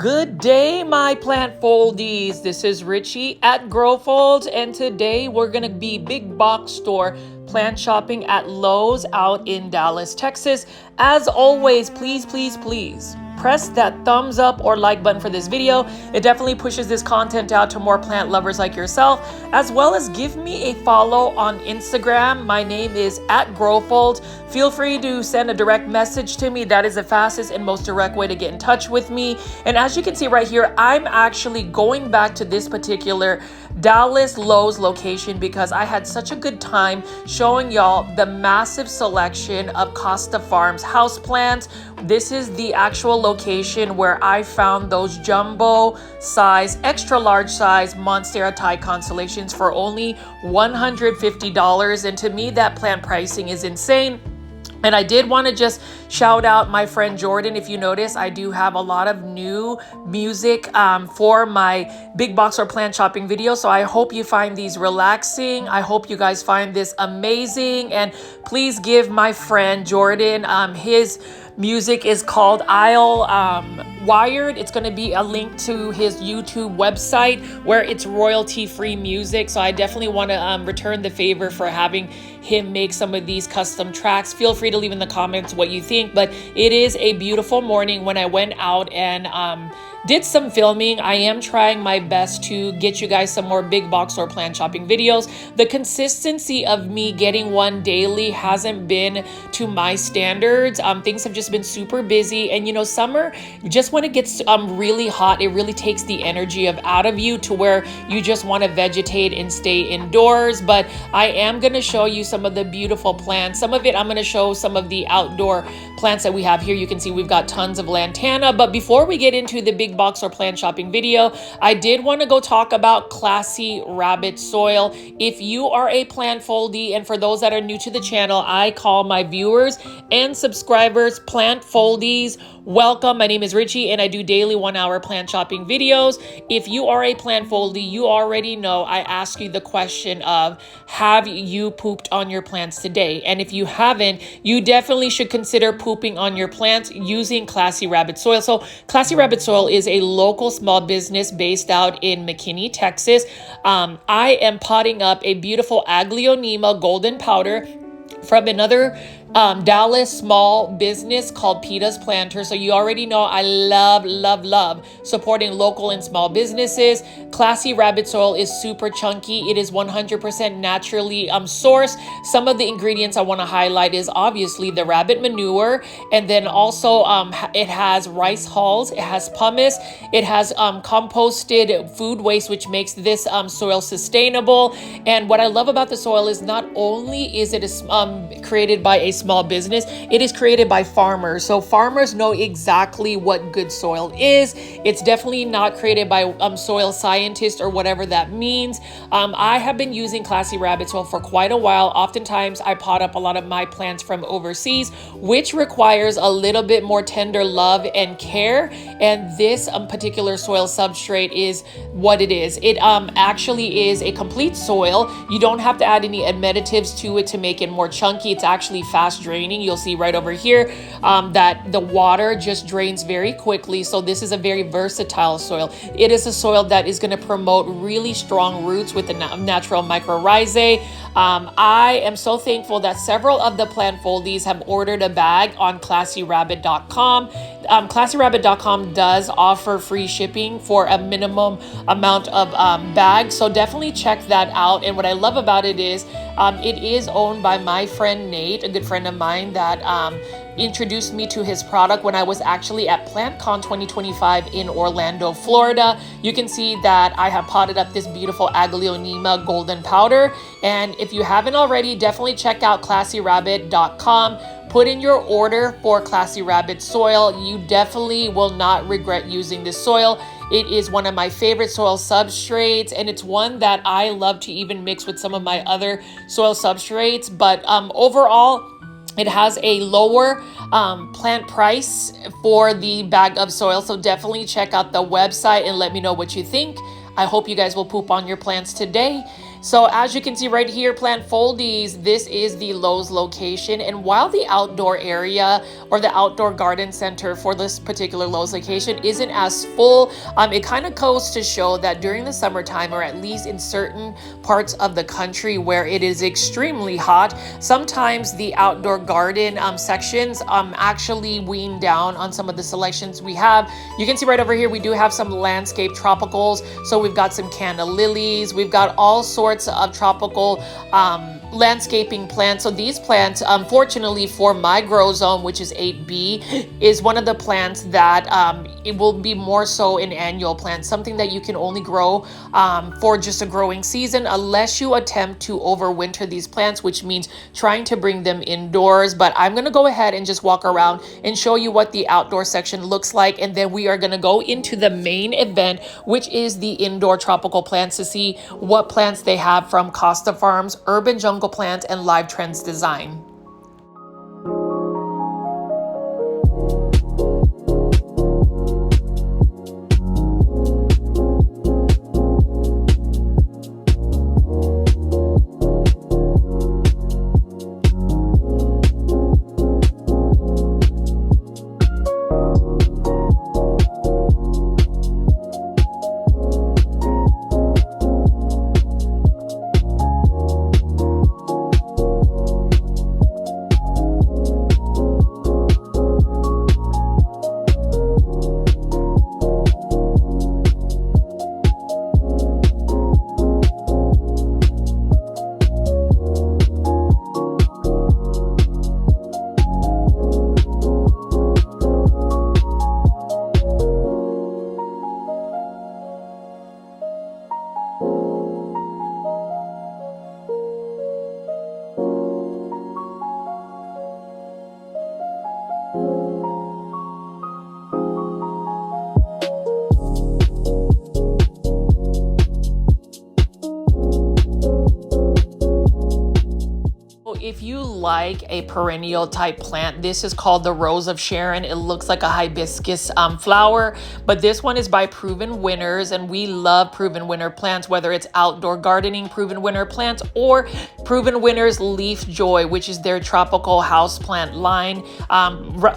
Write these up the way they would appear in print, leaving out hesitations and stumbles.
Good day, my plant foldies. This is Richie at Growfold, and today we're gonna be big box store plant shopping at Lowe's out in Dallas, Texas. As always, please press that thumbs up or like button for this video. It definitely pushes this content out to more plant lovers like yourself, as well as give me a follow on Instagram. My name is at Growfold. Feel free to send a direct message to me. That is the fastest and most direct way to get in touch with me. And as you can see right here, I'm actually going back to this particular Dallas Lowe's location because I had such a good time showing y'all the massive selection of Costa Farms houseplants. This is the actual location where I found those jumbo size, extra large size Monstera Thai constellations for only $150. And to me, that plant pricing is insane. And I did want to just shout out my friend Jordan. If you notice, I do have a lot of new music for my big box or plant shopping video. So I hope you find these relaxing. I hope you guys find this amazing. And please give my friend Jordan, his music is called Wired. It's going to be a link to his YouTube website where it's royalty-free music. So I definitely want to return the favor for having him make some of these custom tracks. Feel free to leave in the comments what you think, but it is a beautiful morning when I went out and did some filming. I am trying my best to get you guys some more big box or plant shopping videos. The consistency of me getting one daily hasn't been to my standards. Things have just been super busy, and you know, summer, just when it gets really hot, it really takes the energy out of you to where you just want to vegetate and stay indoors. But I am going to show you some of the beautiful plants. Some of it I'm going to show some of the outdoor plants that we have here. You can see we've got tons of lantana. But before we get into the big box or plant shopping video, I did want to go talk about Classy Rabbit soil. If you are a plant foldie, and for those that are new to the channel, I call my viewers and subscribers plant foldies. Welcome. My name is Richie and I do daily 1-hour plant shopping videos. If you are a plant foldie, you already know I ask you the question of, have you pooped on your plants today? And if you haven't, you definitely should consider pooping on your plants using Classy Rabbit soil. So Classy Rabbit soil is a local small business based out in McKinney, Texas. I am potting up a beautiful Aglaonema golden powder from another Dallas small business called Peter's Planter. So you already know I love supporting local and small businesses. Classy Rabbit soil is super chunky. It is 100% naturally sourced. Some of the ingredients I want to highlight is obviously the rabbit manure, and then also it has rice hulls, it has pumice, it has composted food waste, which makes this soil sustainable. And what I love about the soil is not only is it created by a small business, it is created by farmers. So farmers know exactly what good soil is. It's definitely not created by soil scientists or whatever that means. I have been using Classy Rabbit soil for quite a while. Oftentimes I pot up a lot of my plants from overseas, which requires a little bit more tender love and care. And this particular soil substrate is what it is. It actually is a complete soil. You don't have to add any additives to it to make it more chunky. It's actually fast draining. You'll see right over here that the water just drains very quickly. So this is a very versatile soil. It is a soil that is going to promote really strong roots with the natural mycorrhizae. I am so thankful that several of the plant foldies have ordered a bag on classyrabbit.com. Classyrabbit.com does offer free shipping for a minimum amount of bags, so definitely check that out. And what I love about it is owned by my friend Nate, a good friend of mine that introduced me to his product when I was actually at PlantCon 2025 in Orlando, Florida. You can see that I have potted up this beautiful Aglaonema golden powder. And if you haven't already, definitely check out classyrabbit.com. Put in your order for Classy Rabbit soil. You definitely will not regret using this soil. It is one of my favorite soil substrates, and it's one that I love to even mix with some of my other soil substrates. But overall, it has a lower plant price for the bag of soil. So definitely check out the website and let me know what you think. I hope you guys will poop on your plants today. So as you can see right here, plant foldies, this is the Lowe's location. And while the outdoor area or the outdoor garden center for this particular Lowe's location isn't as full, it kind of goes to show that during the summertime, or at least in certain parts of the country where it is extremely hot, sometimes the outdoor garden sections actually wean down on some of the selections we have. You can see right over here, we do have some landscape tropicals. So we've got some canna lilies, we've got all sorts of tropical landscaping plants. So these plants, unfortunately for my grow zone, which is 8B, is one of the plants that it will be more so an annual plant, something that you can only grow for just a growing season, unless you attempt to overwinter these plants, which means trying to bring them indoors. But I'm going to go ahead and just walk around and show you what the outdoor section looks like, and then we are going to go into the main event, which is the indoor tropical plants, to see what plants they have from Costa Farms, Urban Jungle Plant, and Live Trends Design. If you like a perennial type plant, this is called the Rose of Sharon. It looks like a hibiscus flower, but this one is by Proven Winners, and we love Proven Winner plants, whether it's outdoor gardening Proven Winner plants or Proven Winners Leaf Joy, which is their tropical houseplant line.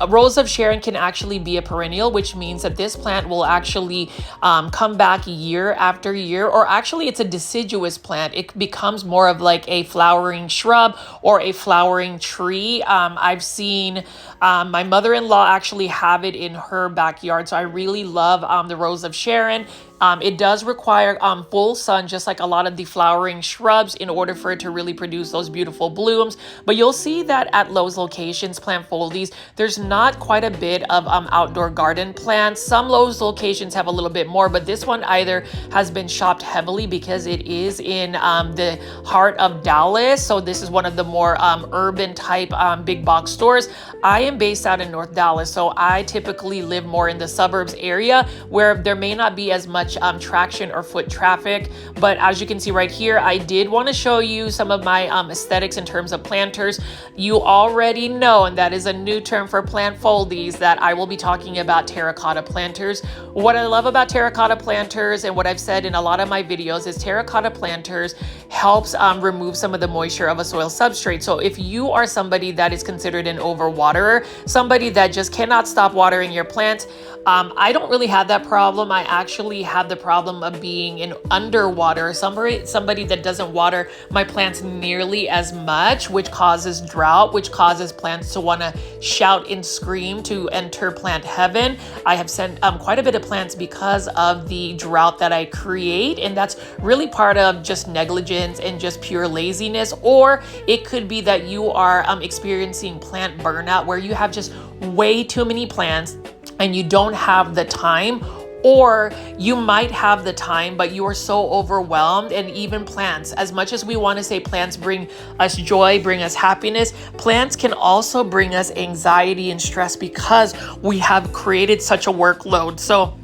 Rose of Sharon can actually be a perennial, which means that this plant will actually come back year after year, or actually it's a deciduous plant. It becomes more of like a flowering shrub or a flowering tree. I've seen my mother-in-law actually have it in her backyard. So I really love the Rose of Sharon. It does require full sun, just like a lot of the flowering shrubs, in order for it to really produce those beautiful blooms. But you'll see that at Lowe's locations, plant foldies, there's not quite a bit of outdoor garden plants. Some Lowe's locations have a little bit more, but this one either has been shopped heavily because it is in the heart of Dallas. So this is one of the more urban type big box stores. I am based out in North Dallas, so I typically live more in the suburbs area where there may not be as much traction or foot traffic. But as you can see right here, I did want to show you some of my aesthetics in terms of planters. You already know, and that is a new term for plant foldies, that I will be talking about terracotta planters. What I love about terracotta planters, and what I've said in a lot of my videos, is terracotta planters helps remove some of the moisture of a soil substrate. So if you are somebody that is considered an overwaterer, somebody that just cannot stop watering your plants, I don't really have that problem. I actually have the problem of being an underwater, somebody that doesn't water my plants nearly as much, which causes drought, which causes plants to want to shout and scream to enter plant heaven. I have sent quite a bit of plants because of the drought that I create, and that's really part of just negligence and just pure laziness. Or it could be that you are experiencing plant burnout, where you have just way too many plants and you don't have the time, or you might have the time, but you are so overwhelmed. And even plants, as much as we want to say plants bring us joy, bring us happiness, plants can also bring us anxiety and stress because we have created such a workload. So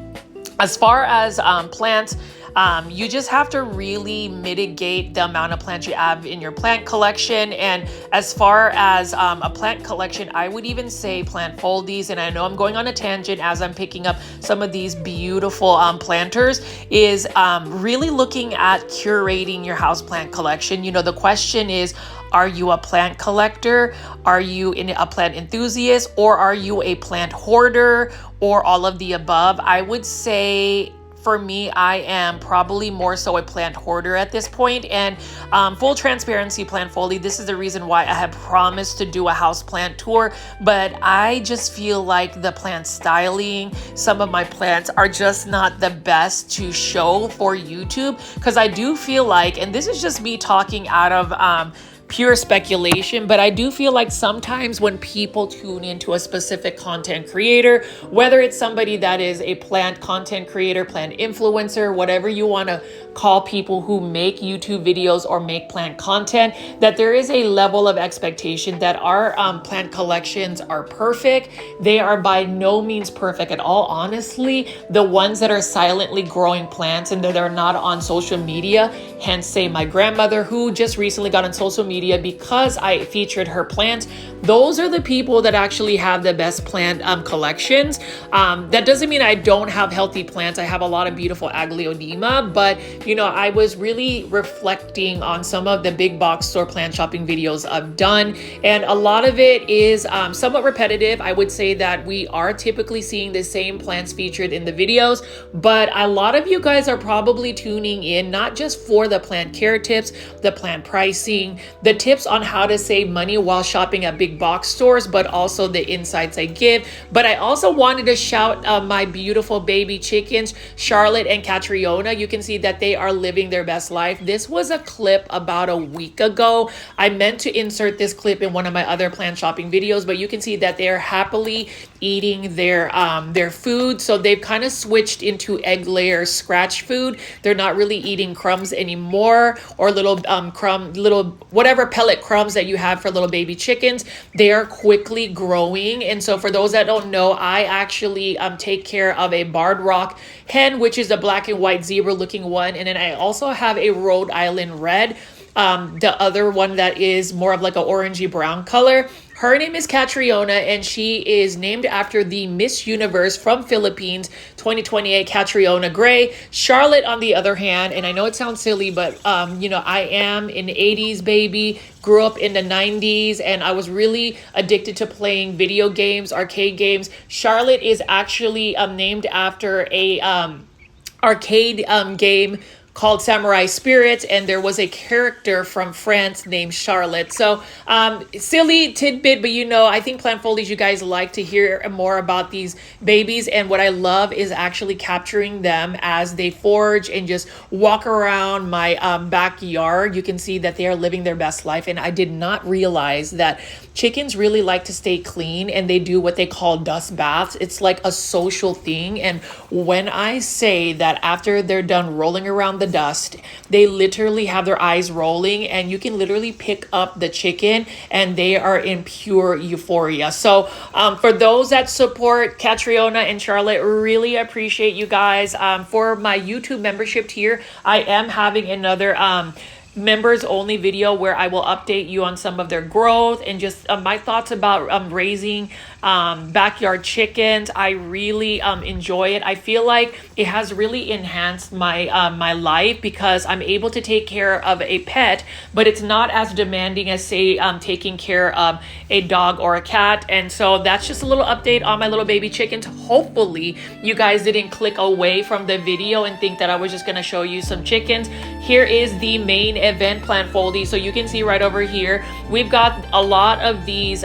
as far as plants, You just have to really mitigate the amount of plants you have in your plant collection. And as far as a plant collection, I would even say plant foldies. And I know I'm going on a tangent as I'm picking up some of these beautiful planters, is really looking at curating your houseplant collection. You know, the question is, are you a plant collector? Are you a plant enthusiast? Or are you a plant hoarder? Or all of the above? I would say, for me, I am probably more so a plant hoarder at this point. And full transparency, plant foldy, this is the reason why I have promised to do a house plant tour, but I just feel like the plant styling, some of my plants are just not the best to show for YouTube, because I do feel like, and this is just me talking out of pure speculation, but I do feel like sometimes when people tune into a specific content creator, whether it's somebody that is a plant content creator, plant influencer, whatever you want to call people who make YouTube videos or make plant content, that there is a level of expectation that our plant collections are perfect. They are by no means perfect at all. Honestly, the ones that are silently growing plants and that are not on social media, hence say my grandmother, who just recently got on social media because I featured her plants, those are the people that actually have the best plant collections. That doesn't mean I don't have healthy plants. I have a lot of beautiful Aglaonema, but you know, I was really reflecting on some of the big box store plant shopping videos I've done, and a lot of it is somewhat repetitive. I would say that we are typically seeing the same plants featured in the videos, but a lot of you guys are probably tuning in not just for the plant care tips, the plant pricing, the tips on how to save money while shopping at big box stores, but also the insights I give. But I also wanted to shout my beautiful baby chickens, Charlotte and Catriona. You can see that they are living their best life. This was a clip about a week ago. I meant to insert this clip in one of my other plant shopping videos, but you can see that they are happily eating their food. So they've kind of switched into egg layer scratch food. They're not really eating crumbs anymore, or little little whatever pellet crumbs that you have for little baby chickens. They are quickly growing. And so for those that don't know, I actually take care of a barred rock hen, which is a black and white zebra looking one. And then I also have a Rhode Island red, the other one that is more of like an orangey brown color. Her name is Catriona, and she is named after the Miss Universe from Philippines 2028, Catriona Gray. Charlotte, on the other hand, and I know it sounds silly, but you know, I am an 80s baby, grew up in the 90s, and I was really addicted to playing video games, arcade games. Charlotte is actually named after a arcade game called Samurai Spirits, and there was a character from France named Charlotte. So silly tidbit, but you know, I think plant foliage, you guys like to hear more about these babies, and what I love is actually capturing them as they forage and just walk around my backyard. You can see that they are living their best life, and I did not realize that chickens really like to stay clean, and they do what they call dust baths. It's like a social thing, and when I say that after they're done rolling around the dust, they literally have their eyes rolling, and you can literally pick up the chicken and they are in pure euphoria. So for those that support Catriona and Charlotte, really appreciate you guys. For my YouTube membership tier, I am having another members only video where I will update you on some of their growth and just my thoughts about raising backyard chickens. I really enjoy it. I feel like it has really enhanced my my life, because I'm able to take care of a pet, but it's not as demanding as say taking care of a dog or a cat. And so that's just a little update on my little baby chickens. Hopefully you guys didn't click away from the video and think that I was just going to show you some chickens. Here is the main event plant foldy. So you can see right over here, we've got a lot of these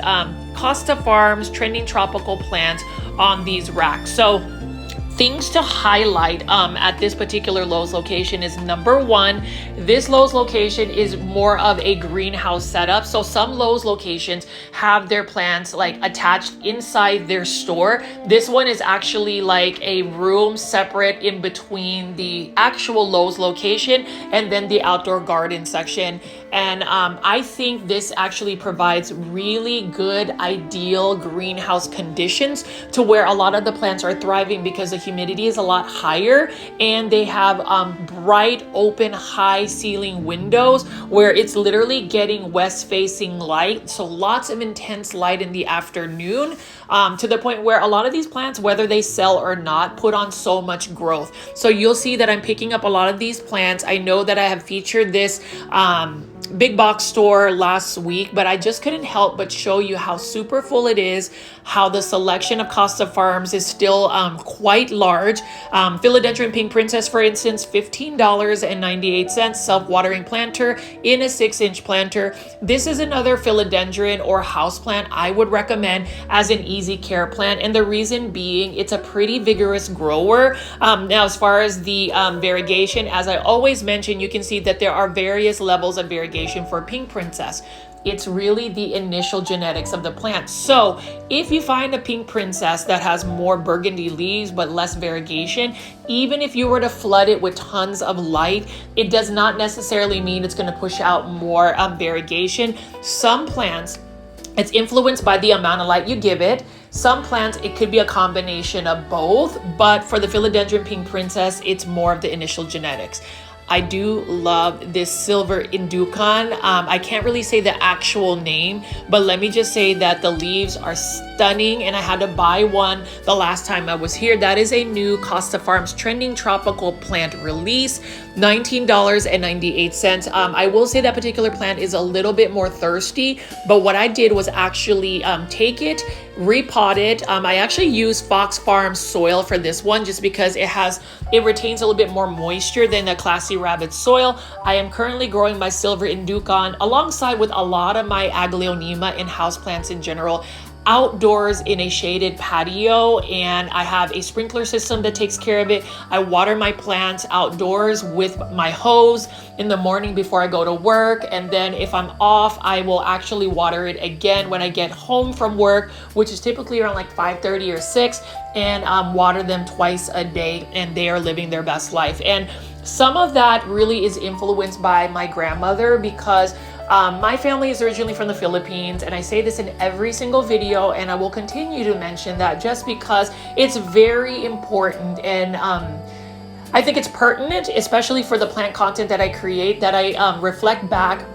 Costa Farms trending tropical plants on these racks. So things to highlight at this particular Lowe's location is, number one, this Lowe's location is more of a greenhouse setup. So some Lowe's locations have their plants like attached inside their store. This one is actually like a room separate in between the actual Lowe's location and then the outdoor garden section. And I think this actually provides really good, ideal greenhouse conditions to where a lot of the plants are thriving, because a humidity is a lot higher, and they have bright, open, high ceiling windows where it's literally getting west facing light. So lots of intense light in the afternoon, to the point where a lot of these plants, whether they sell or not, put on so much growth. So you'll see that I'm picking up a lot of these plants. I know that I have featured this big box store last week, but I just couldn't help but show you how super full it is, how the selection of Costa Farms is still quite large. Philodendron Pink Princess, for instance, $15.98, self-watering planter in a 6-inch planter. This is another philodendron or houseplant I would recommend as an easy care plant, and the reason being, it's a pretty vigorous grower. Now, as far as the variegation, as I always mention, you can see that there are various levels of variegation for Pink Princess. It's really the initial genetics of the plant. So if you find a Pink Princess that has more burgundy leaves but less variegation, even if you were to flood it with tons of light, it does not necessarily mean it's going to push out more variegation. Some plants, it's influenced by the amount of light you give it. Some plants, it could be a combination of both, but for the Philodendron Pink Princess, it's more of the initial genetics. I do love this silver inducan. I can't really say the actual name, but let me just say that the leaves are stunning, and I had to buy one the last time I was here. That is a new Costa Farms trending tropical plant release, $19.98. I will say that particular plant is a little bit more thirsty, but what I did was actually take it, repot it. I actually use Fox Farms soil for this one just because it retains a little bit more moisture than the Classy Rabbit soil. I am currently growing my silver inducan alongside with a lot of my Aglaonema and houseplants in general outdoors in a shaded patio, and I have a sprinkler system that takes care of it. I water my plants outdoors with my hose in the morning before I go to work, and then if I'm off, I will actually water it again when I get home from work, which is typically around like 5:30 or 6, and water them twice a day, and they are living their best life. And some of that really is influenced by my grandmother, because my family is originally from the Philippines, and I say this in every single video, and I will continue to mention that just because it's very important, and I think it's pertinent, especially for the plant content that I create, that I reflect back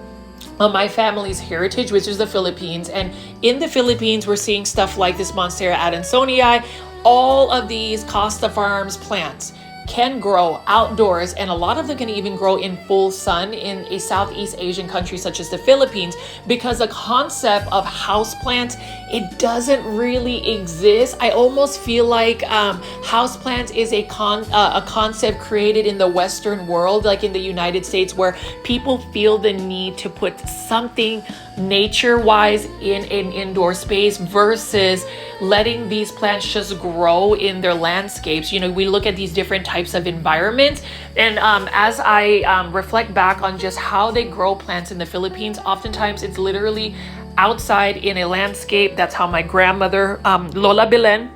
on my family's heritage, which is the Philippines. And in the Philippines, we're seeing stuff like this Monstera Deliciosa. All of these Costa Farms plants can grow outdoors, and a lot of them can even grow in full sun in a Southeast Asian country such as the Philippines, because the concept of houseplants, it doesn't really exist. I almost feel like houseplants is a concept created in the Western world, like in the United States, where people feel the need to put something nature-wise in an indoor space versus letting these plants just grow in their landscapes. You know, we look at these different types of environments, and as I reflect back on just how they grow plants in the Philippines, oftentimes it's literally outside in a landscape. That's how my grandmother, Lola Belen,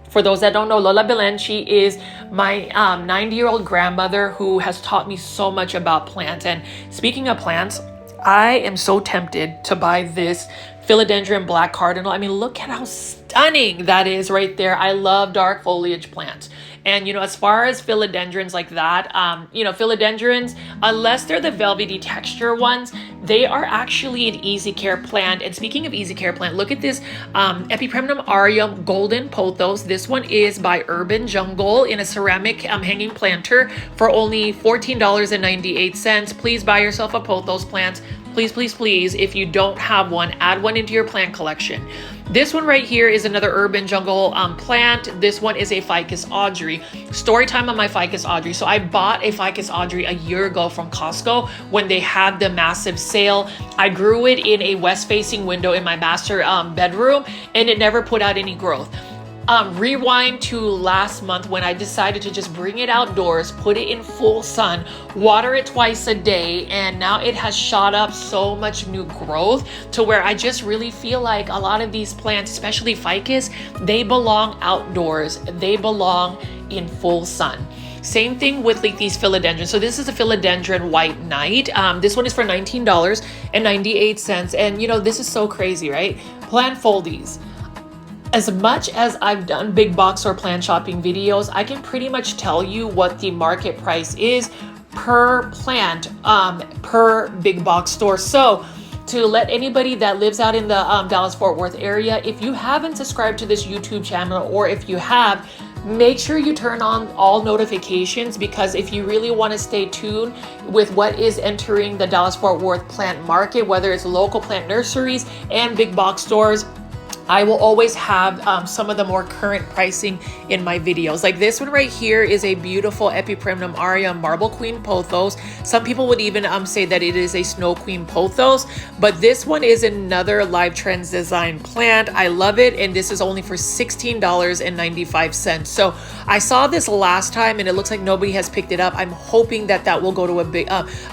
for those that don't know, Lola Belen, she is my 90-year-old grandmother who has taught me so much about plants. And speaking of plants, I am so tempted to buy this Philodendron Black Cardinal. I mean, look at how stunning that is right there. I love dark foliage plants. And, you know, as far as philodendrons like that, you know, philodendrons, unless they're the velvety texture ones, they are actually an easy care plant. And speaking of easy care plant, look at this Epipremnum aureum golden pothos. This one is by Urban Jungle in a ceramic hanging planter for only $14.98. Please buy yourself a pothos plant. Please, please, please, if you don't have one, add one into your plant collection. This one right here is another Urban Jungle plant. This one is a Ficus Audrey. Story time on my Ficus Audrey. So I bought a Ficus Audrey a year ago from Costco when they had the massive sale. I grew it in a west-facing window in my master bedroom, and it never put out any growth. Rewind to last month when I decided to just bring it outdoors, put it in full sun, water it twice a day, and now it has shot up so much new growth to where I just really feel like a lot of these plants, especially ficus, they belong outdoors. They belong in full sun. Same thing with like these philodendrons. So this is a philodendron white knight. This one is for $19.98. And you know, this is so crazy, right? Plant foldies. As much as I've done big box store plant shopping videos, I can pretty much tell you what the market price is per plant, per big box store. So to let anybody that lives out in the Dallas-Fort Worth area, if you haven't subscribed to this YouTube channel, or if you have, make sure you turn on all notifications, because if you really want to stay tuned with what is entering the Dallas-Fort Worth plant market, whether it's local plant nurseries and big box stores, I will always have some of the more current pricing in my videos. Like this one right here is a beautiful Epipremnum aria Marble Queen Pothos. Some people would even say that it is a Snow Queen Pothos, but this one is another Live Trends design plant. I love it, and this is only for $16.95. So I saw this last time, and it looks like nobody has picked it up. I'm hoping that that will go to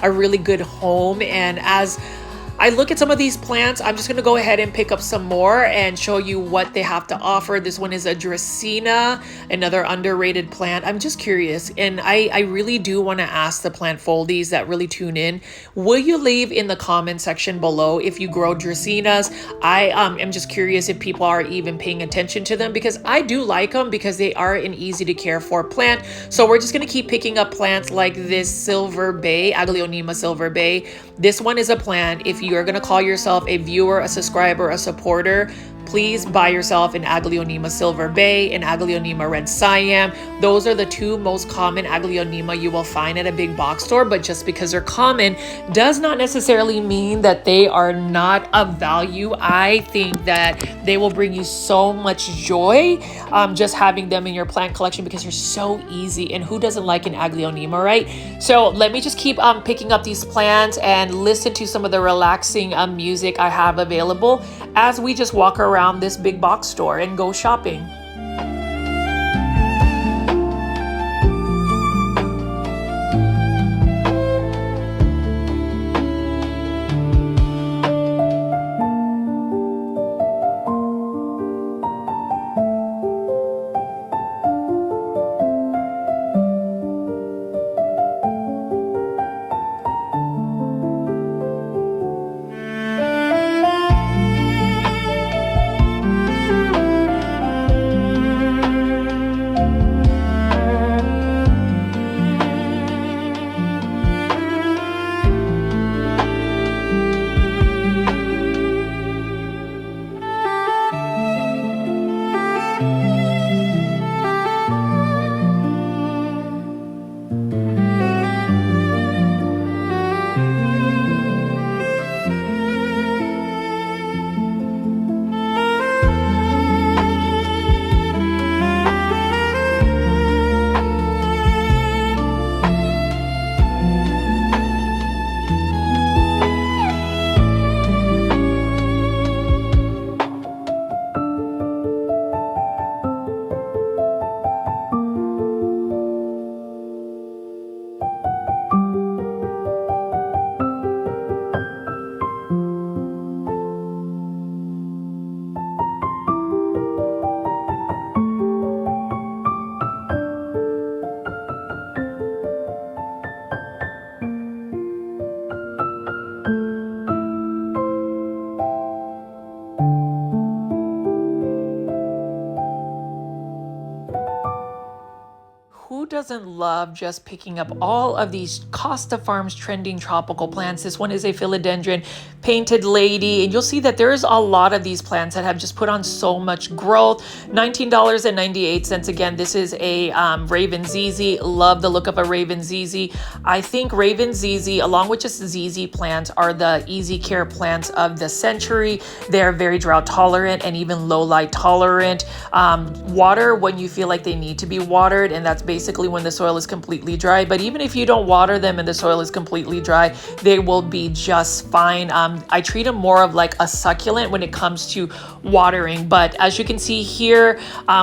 a really good home. And as I look at some of these plants, I'm just going to go ahead and pick up some more and show you what they have to offer. This one is a Dracaena, another underrated plant. I'm just curious, and I really do want to ask the plant foldies that really tune in, will you leave in the comment section below if you grow Dracaenas? I am just curious if people are even paying attention to them, because I do like them because they are an easy to care for plant. So we're just going to keep picking up plants like this Silver Bay, Aglaonema Silver Bay. This one is a plant. If you're going to call yourself a viewer, a subscriber, a supporter, please buy yourself an Aglaonema Silver Bay, an Aglaonema Red Siam. Those are the two most common Aglaonema you will find at a big box store, but just because they're common does not necessarily mean that they are not of value. I think that they will bring you so much joy just having them in your plant collection, because they're so easy, and who doesn't like an Aglaonema, right? So let me just keep picking up these plants and listen to some of the relaxing music I have available as we just walk around this big box store and go shopping. Doesn't love just picking up all of these Costa Farms trending tropical plants? This one is a Philodendron Painted Lady, and you'll see that there's a lot of these plants that have just put on so much growth. $19.98. Again, this is a Raven ZZ. Love the look of a Raven ZZ. I think Raven ZZ, along with just ZZ plants, are the easy care plants of the century. They're very drought tolerant and even low light tolerant. Water when you feel like they need to be watered, and that's basically when the soil is completely dry. But even if you don't water them and the soil is completely dry, they will be just fine. I treat them more of like a succulent when it comes to watering. But as you can see here,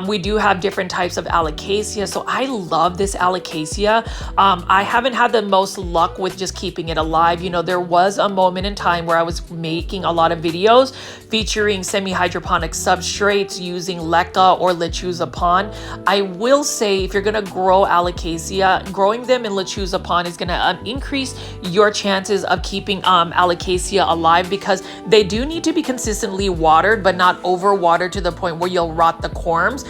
we do have different types of alocasia. So I love this alocasia. I haven't had the most luck with just keeping it alive. You know, there was a moment in time where I was making a lot of videos featuring semi-hydroponic substrates using leca or lechuza pond. I will say, if you're gonna grow alocasia. Growing them in lechuza pond is going to increase your chances of keeping alocasia alive, because they do need to be consistently watered, but not overwatered to the point where you'll rot the corms.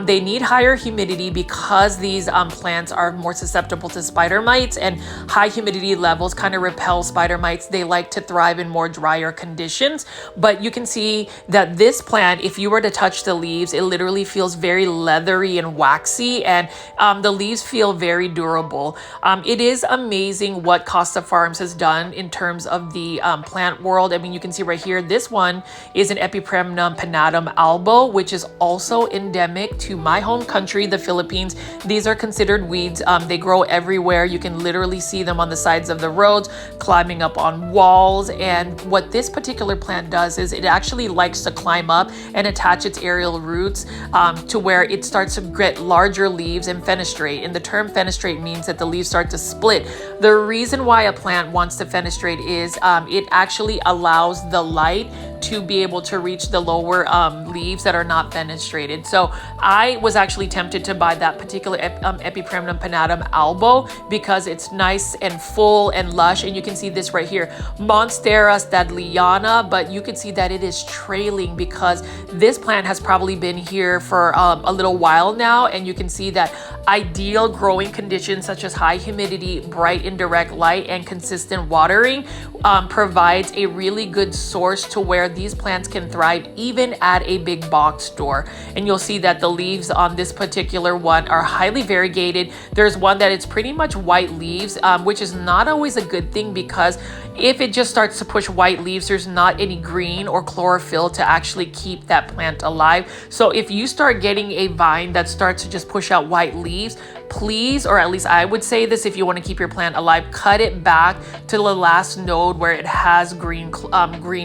They need higher humidity because these plants are more susceptible to spider mites, and high humidity levels kind of repel spider mites. They like to thrive in more drier conditions. But you can see that this plant, if you were to touch the leaves, it literally feels very leathery and waxy, and the leaves feel very durable. It is amazing what Costa Farms has done in terms of the plant world. I mean, you can see right here, this one is an Epipremnum pinnatum albo, which is also endemic to my home country, the Philippines. These are considered weeds. They grow everywhere. You can literally see them on the sides of the roads, climbing up on walls. And what this particular plant does is it actually likes to climb up and attach its aerial roots to where it starts to get larger leaves and fenestrate. And the term fenestrate means that the leaves start to split. The reason why a plant wants to fenestrate is it actually allows the light to be able to reach the lower leaves that are not fenestrated. So I was actually tempted to buy that particular Epipremnum pinnatum albo because it's nice and full and lush. And you can see this right here, Monstera Deliciosa, but you can see that it is trailing because this plant has probably been here for a little while now. And you can see that ideal growing conditions such as high humidity, bright indirect light, and consistent watering provides a really good source to where these plants can thrive even at a big box store. And you'll see that the leaves on this particular one are highly variegated. There's one that it's pretty much white leaves, which is not always a good thing, because if it just starts to push white leaves, there's not any green or chlorophyll to actually keep that plant alive. So if you start getting a vine that starts to just push out white leaves, please, or at least I would say this, if you want to keep your plant alive, cut it back to the last node where it has green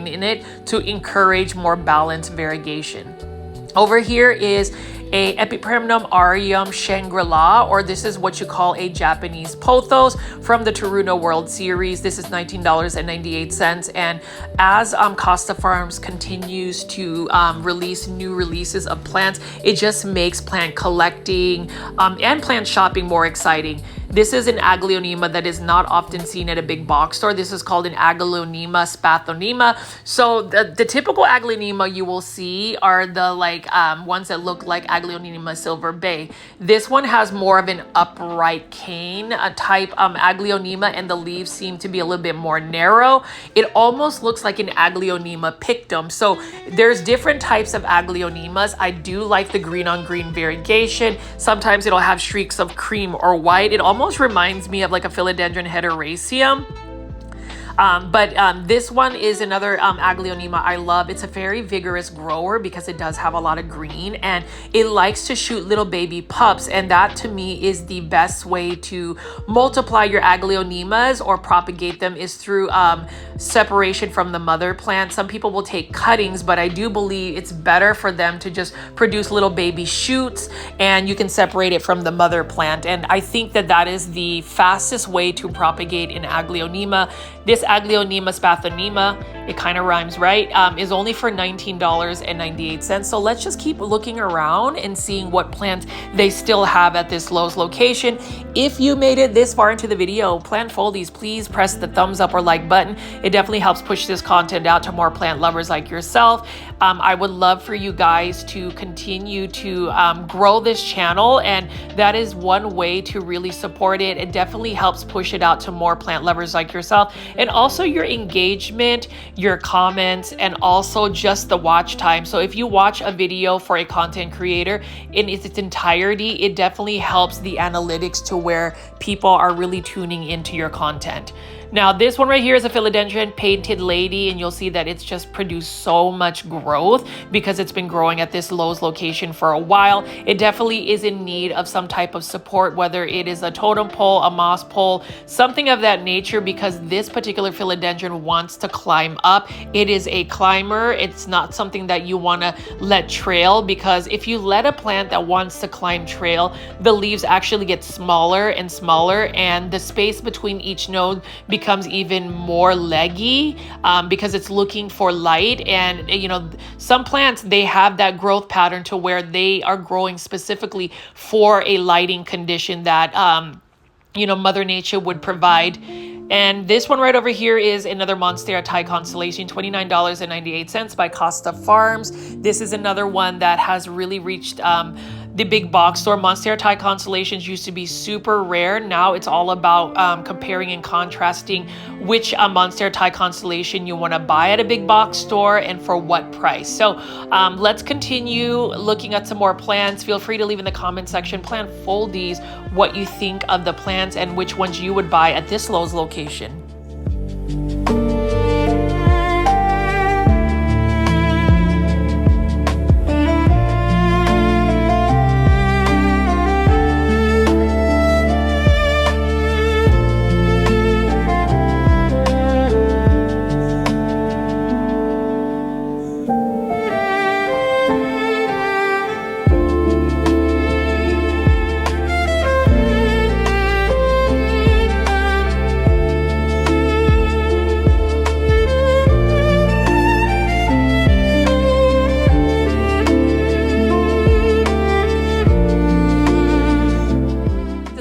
in it to encourage more balanced variegation. Over here is a Epipremnum aureum Shangri-La, or this is what you call a Japanese pothos from the Taruna World Series. This is $19.98. And as Costa Farms continues to release new releases of plants, it just makes plant collecting and plant shopping more exciting. This is an Aglaonema that is not often seen at a big box store. This is called an Aglaonema spathonema. So the typical Aglaonema you will see are the ones that look like Aglaonema silver bay. This one has more of an upright cane type Aglaonema, and the leaves seem to be a little bit more narrow. It almost looks like an Aglaonema pictum. So there's different types of Aglaonemas. I do like the green on green variegation. Sometimes it'll have streaks of cream or white. It almost reminds me of like a Philodendron heteroraceum. But this one is another Aglaonema I love. It's a very vigorous grower because it does have a lot of green, and it likes to shoot little baby pups. And that to me is the best way to multiply your Aglaonemas or propagate them, is through separation from the mother plant. Some people will take cuttings, but I do believe it's better for them to just produce little baby shoots, and you can separate it from the mother plant. And I think that that is the fastest way to propagate an Aglaonema. This Aglaonema spathonema, it kind of rhymes, right? Is only for $19.98. So let's just keep looking around and seeing what plants they still have at this Lowe's location. If you made it this far into the video, plant foldies, please press the thumbs up or like button. It definitely helps push this content out to more plant lovers like yourself. I would love for you guys to continue to grow this channel, and that is one way to really support it. It definitely helps push it out to more plant lovers like yourself. And also your engagement, your comments, and also just the watch time. So if you watch a video for a content creator in its entirety, it definitely helps the analytics to where people are really tuning into your content. Now, this one right here is a Philodendron painted lady, and you'll see that it's just produced so much growth because it's been growing at this Lowe's location for a while. It definitely is in need of some type of support, whether it is a totem pole, a moss pole, something of that nature, because this particular Philodendron wants to climb up. It is a climber. It's not something that you want to let trail, because if you let a plant that wants to climb trail, the leaves actually get smaller and smaller, and the space between each node becomes becomes even more leggy because it's looking for light. And you know, some plants, they have that growth pattern to where they are growing specifically for a lighting condition that you know, Mother Nature would provide. And this one right over here is another Monstera Thai Constellation, $29.98 by Costa Farms. This is another one that has really reached the big box store. Monstera Thai Constellations used to be super rare. Now it's all about comparing and contrasting which Monstera Thai Constellation you want to buy at a big box store and for what price. So let's continue looking at some more plants. Feel free to leave in the comment section, plant foldies, what you think of the plants and which ones you would buy at this Lowe's location.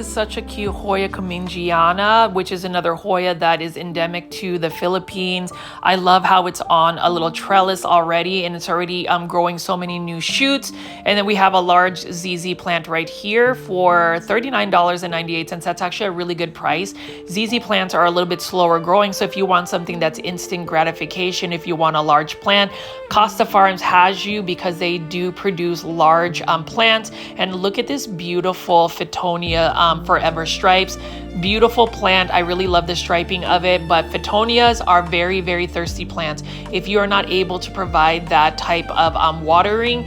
Such a cute Hoya Comingiana, which is another Hoya that is endemic to the Philippines. I love how it's on a little trellis already, and it's already growing so many new shoots. And then we have a large ZZ plant right here for $39.98. That's actually a really good price. ZZ plants are a little bit slower growing, so if you want something that's instant gratification, if you want a large plant, Costa Farms has you because they do produce large plants. And look at this beautiful Fittonia Forever Stripes. Beautiful plant. I really love the striping of it, but Fittonias are very, very thirsty plants. If you are not able to provide that type of watering,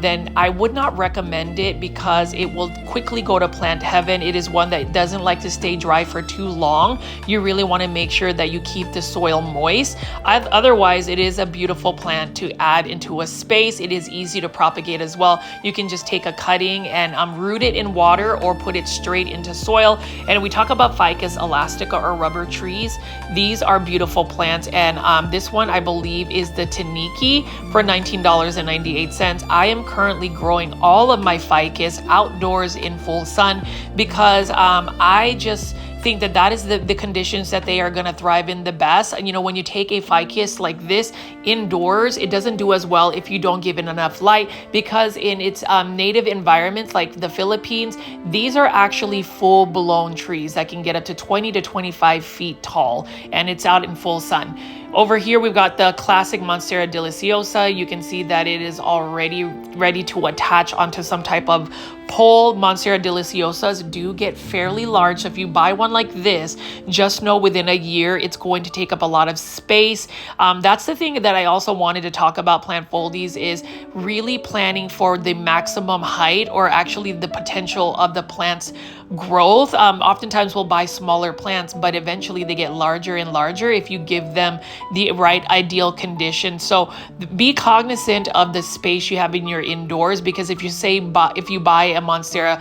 then I would not recommend it because it will quickly go to plant heaven. It is one that doesn't like to stay dry for too long. You really want to make sure that you keep the soil moist. Otherwise, it is a beautiful plant to add into a space. It is easy to propagate as well. You can just take a cutting and root it in water or put it straight into soil. And we talk about Ficus elastica or rubber trees. These are beautiful plants, and this one I believe is the Taniki for $19.98. I am currently growing all of my Ficus outdoors in full sun because I just think that that is the conditions that they are going to thrive in the best. And you know, when you take a ficus like this indoors, it doesn't do as well if you don't give it enough light, because in its native environments like the Philippines, these are actually full-blown trees that can get up to 20 to 25 feet tall, and it's out in full sun. Over here, we've got the classic Monstera Deliciosa. You can see that it is already ready to attach onto some type of pole. Monstera Deliciosas do get fairly large. So if you buy one like this, just know within a year, it's going to take up a lot of space. That's the thing that I also wanted to talk about plant foldies, is really planning for the maximum height, or actually the potential of the plant's growth. Oftentimes we'll buy smaller plants, but eventually they get larger and larger if you give them the right ideal conditions. So be cognizant of the space you have in your indoors, because if you buy a Monstera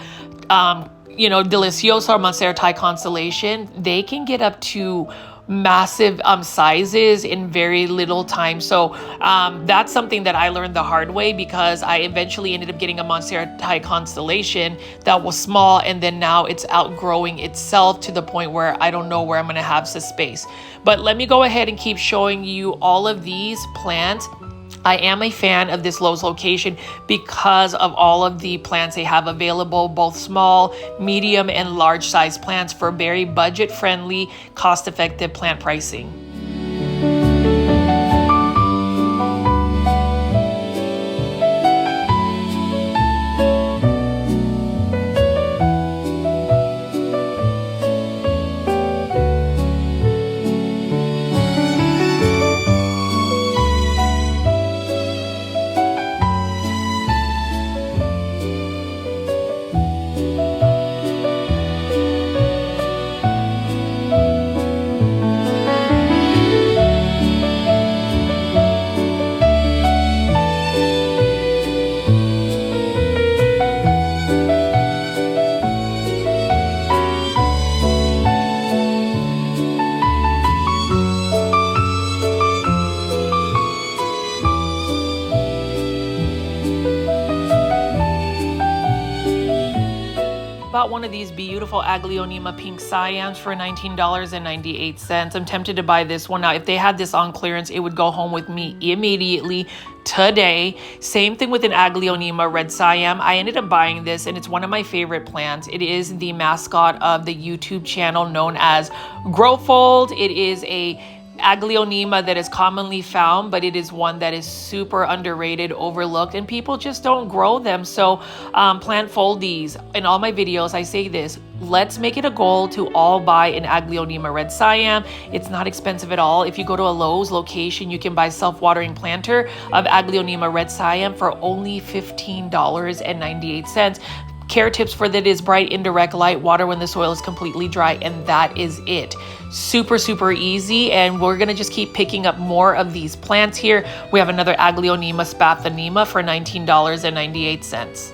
Deliciosa or Monstera Thai Constellation, they can get up to massive sizes in very little time. So that's something that I learned the hard way, because I eventually ended up getting a Monstera Thai Constellation that was small, and then now it's outgrowing itself to the point where I don't know where I'm going to have the space. But let me go ahead and keep showing you all of these plants. I am a fan of this Lowe's location because of all of the plants they have available, both small, medium, and large size plants for very budget-friendly, cost-effective plant pricing. got one of these beautiful Aglaonema pink cyans for $19.98. I'm tempted to buy this one. Now, if they had this on clearance, it would go home with me immediately today. Same thing with an Aglaonema red cyan. I ended up buying this, and it's one of my favorite plants. It is the mascot of the YouTube channel known as Growfold. It is a Aglaonema that is commonly found, but it is one that is super underrated, overlooked, and people just don't grow them. So plant foldies. In all my videos, I say this: let's make it a goal to all buy an Aglaonema red cyan. It's not expensive at all. If you go to a Lowe's location, you can buy self-watering planter of Aglaonema red cyan for only $15.98. Care tips for that is bright indirect light, water when the soil is completely dry, and that is it. Super, super easy, and we're gonna just keep picking up more of these plants here. We have another Aglaonema spathanema for $19.98.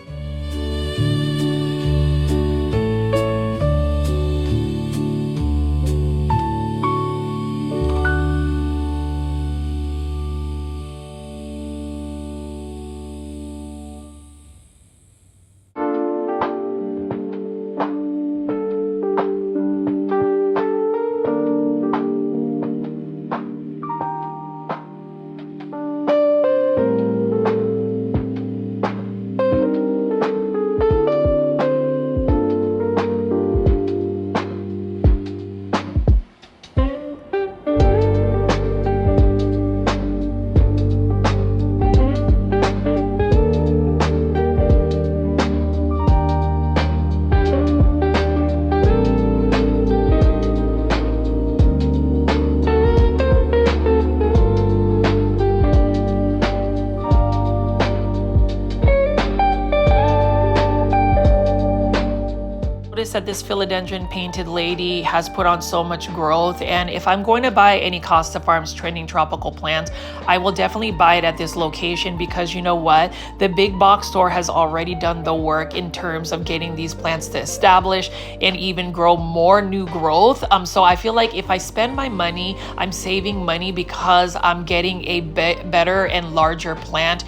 That this Philodendron painted lady has put on so much growth, and if I'm going to buy any Costa Farms trending tropical plants, I will definitely buy it at this location, because you know what, the big box store has already done the work in terms of getting these plants to establish and even grow more new growth. So I feel like if I spend my money, I'm saving money because I'm getting a better and larger plant.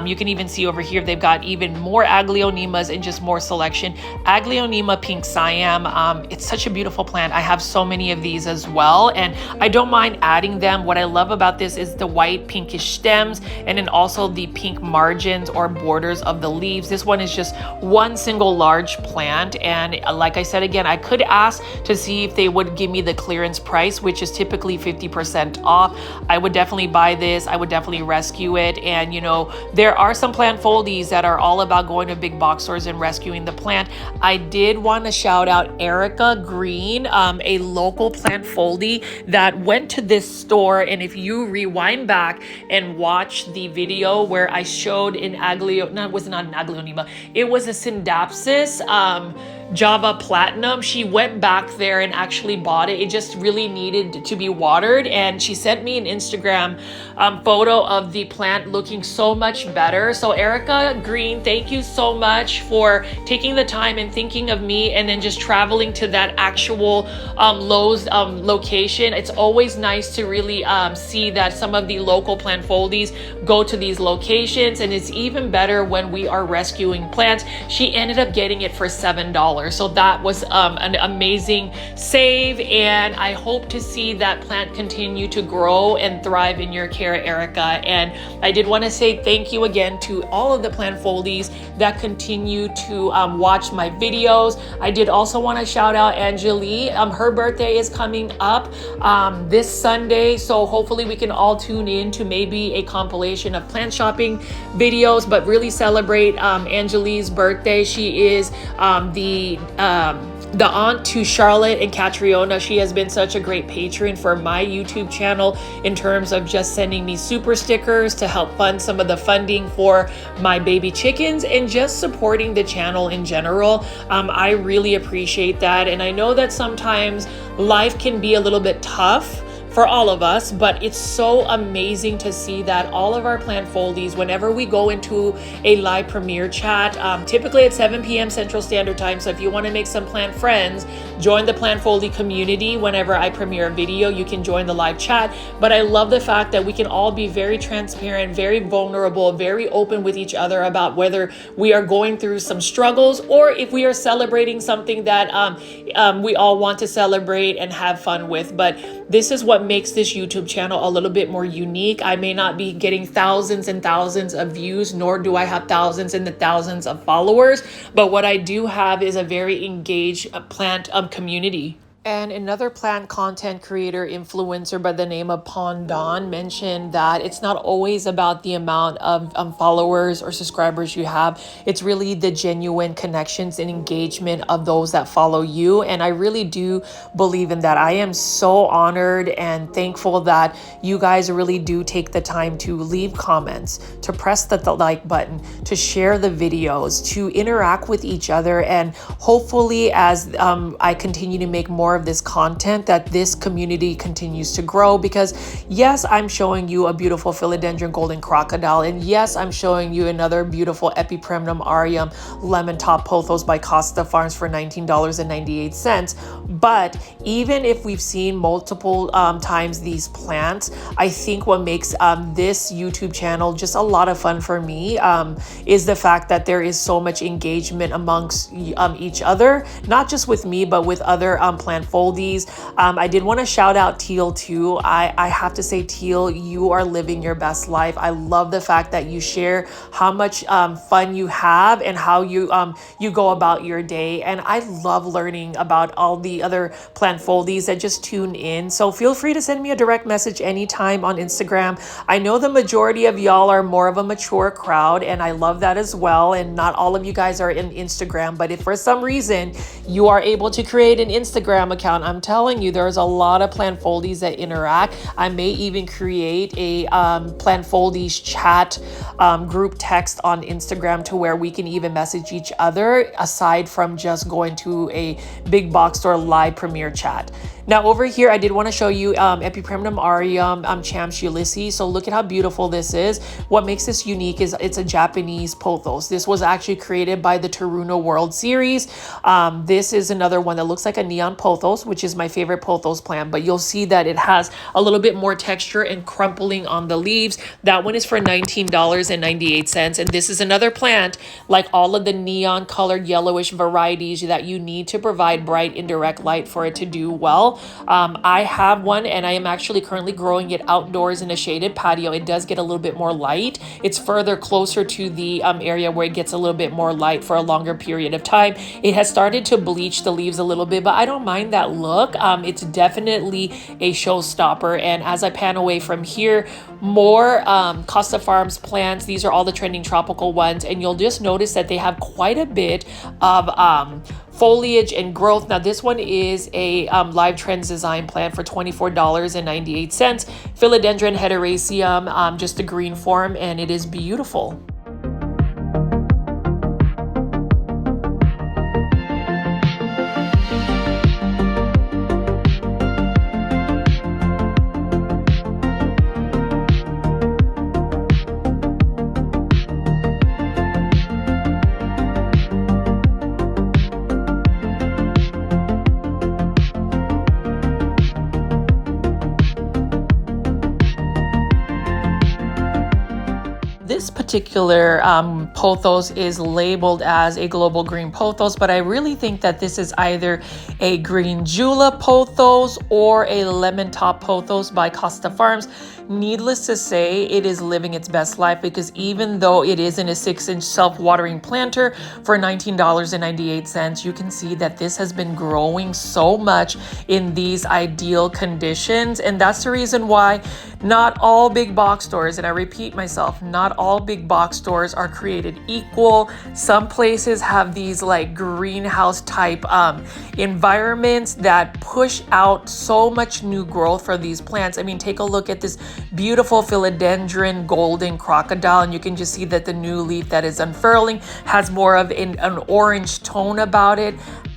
You can even see over here they've got even more Aglaonemas and just more selection. Aglaonema pink cyan, it's such a beautiful plant. I have so many of these as well, and I don't mind adding them. What I love about this is the white pinkish stems, and then also the pink margins or borders of the leaves. This one is just one single large plant, and like I said again, I could ask to see if they would give me the clearance price, which is typically 50% off. I would definitely buy this. I would definitely rescue it. And you know, there are some plant foldies that are all about going to big box stores and rescuing the plant. I did want to shout out Erica Green, a local plant foldie that went to this store. And if you rewind back and watch the video where I showed an it was not an Aglaonema, it was a Syndapsis Java Platinum. She went back there and actually bought it. It just really needed to be watered, and she sent me an Instagram photo of the plant looking so much better. So Erica Green, thank you so much for taking the time and thinking of me, and then just traveling to that actual Lowe's location. It's always nice to really see that some of the local plant foldies go to these locations, and it's even better when we are rescuing plants. She ended up getting it for $7. So that was an amazing save, and I hope to see that plant continue to grow and thrive in your care, Erica. And I did want to say thank you again to all of the plant foldies that continue to watch my videos. I did also want to shout out Angelique. Her birthday is coming up this Sunday, so hopefully we can all tune in to maybe a compilation of plant shopping videos, but really celebrate Angelique's birthday. She is the aunt to Charlotte and Catriona. She has been such a great patron for my YouTube channel in terms of just sending me super stickers to help fund some of the funding for my baby chickens and just supporting the channel in general. I really appreciate that, and I know that sometimes life can be a little bit tough for all of us, but it's so amazing to see that all of our plant foldies, whenever we go into a live premiere chat, typically at 7 p.m. Central Standard Time. So if you want to make some plant friends, join the plant foldie community. Whenever I premiere a video, you can join the live chat. But I love the fact that we can all be very transparent, very vulnerable, very open with each other about whether we are going through some struggles or if we are celebrating something that we all want to celebrate and have fun with. But this is what makes this YouTube channel a little bit more unique. I may not be getting thousands and thousands of views, nor do I have thousands and the thousands of followers, but what I do have is a very engaged plant community. And another plant content creator influencer by the name of Pondon mentioned that it's not always about the amount of followers or subscribers you have. It's really the genuine connections and engagement of those that follow you. And I really do believe in that. I am so honored and thankful that you guys really do take the time to leave comments, to press the like button, to share the videos, to interact with each other. And hopefully as I continue to make more of this content, that this community continues to grow, because yes, I'm showing you a beautiful Philodendron golden crocodile, and yes, I'm showing you another beautiful Epipremnum aureum lemon top pothos by Costa Farms for $19.98. But even if we've seen multiple times these plants, I think what makes this YouTube channel just a lot of fun for me is the fact that there is so much engagement amongst each other, not just with me, but with other plant foldies. I did want to shout out Teal too. I have to say, Teal, you are living your best life. I love the fact that you share how much fun you have and how you go about your day. And I love learning about all the other plant foldies that just tune in. So feel free to send me a direct message anytime on Instagram. I know the majority of y'all are more of a mature crowd, and I love that as well. And not all of you guys are in Instagram, but if for some reason you are able to create an Instagram account, I'm telling you, there's a lot of plant foldies that interact. I may even create a plant foldies chat group text on Instagram to where we can even message each other aside from just going to a big box store live premiere chat. Now over here, I did want to show you Epipremnum aureum Champs Ulysses. So look at how beautiful this is. What makes this unique is it's a Japanese pothos. This was actually created by the Taruno World Series. This is another one that looks like a neon pothos, which is my favorite pothos plant, but you'll see that it has a little bit more texture and crumpling on the leaves. That one is for $19.98. And this is another plant like all of the neon colored yellowish varieties that you need to provide bright indirect light for it to do well. I have one, and I am actually currently growing it outdoors in a shaded patio. It does get a little bit more light. It's further closer to the area where it gets a little bit more light for a longer period of time. It has started to bleach the leaves a little bit, but I don't mind that look. It's definitely a showstopper. And as I pan away from here, more Costa Farms plants. These are all the trending tropical ones, and you'll just notice that they have quite a bit of foliage and growth. Now this one is a live trends design plant for $24.98. Philodendron hederaceum, just a green form, and it is beautiful. This particular pothos is labeled as a global green pothos, but I really think that this is either a green julep pothos or a lemon top pothos by Costa Farms. Needless to say, it is living its best life, because even though it is in a 6-inch self-watering planter for $19.98, you can see that this has been growing so much in these ideal conditions. And that's the reason why not all big box stores, and I repeat myself, not all big box stores are created equal. Some places have these like greenhouse type environments that push out so much new growth for these plants. I mean, take a look at this beautiful Philodendron golden crocodile, and you can just see that the new leaf that is unfurling has more of an orange tone about it.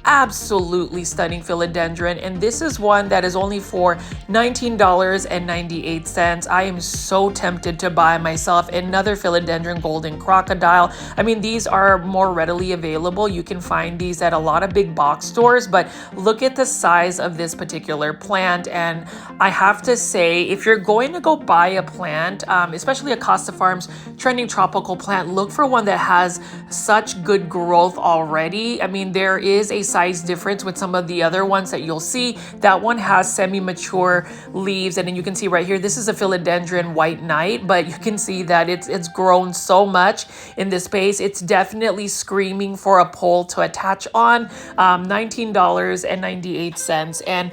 absolutely stunning philodendron, and this is one that is only for $19.98. I am so tempted to buy myself another philodendron golden crocodile. I mean, these are more readily available. You can find these at a lot of big box stores, but look at the size of this particular plant. And I have to say, if you're going to go buy a plant, especially a Costa Farms trending tropical plant, look for one that has such good growth already. I mean, there is a size difference with some of the other ones that you'll see. That one has semi-mature leaves, and then you can see right here, this is a philodendron white knight, but you can see that it's grown so much in this space. It's definitely screaming for a pole to attach on. $19.98. And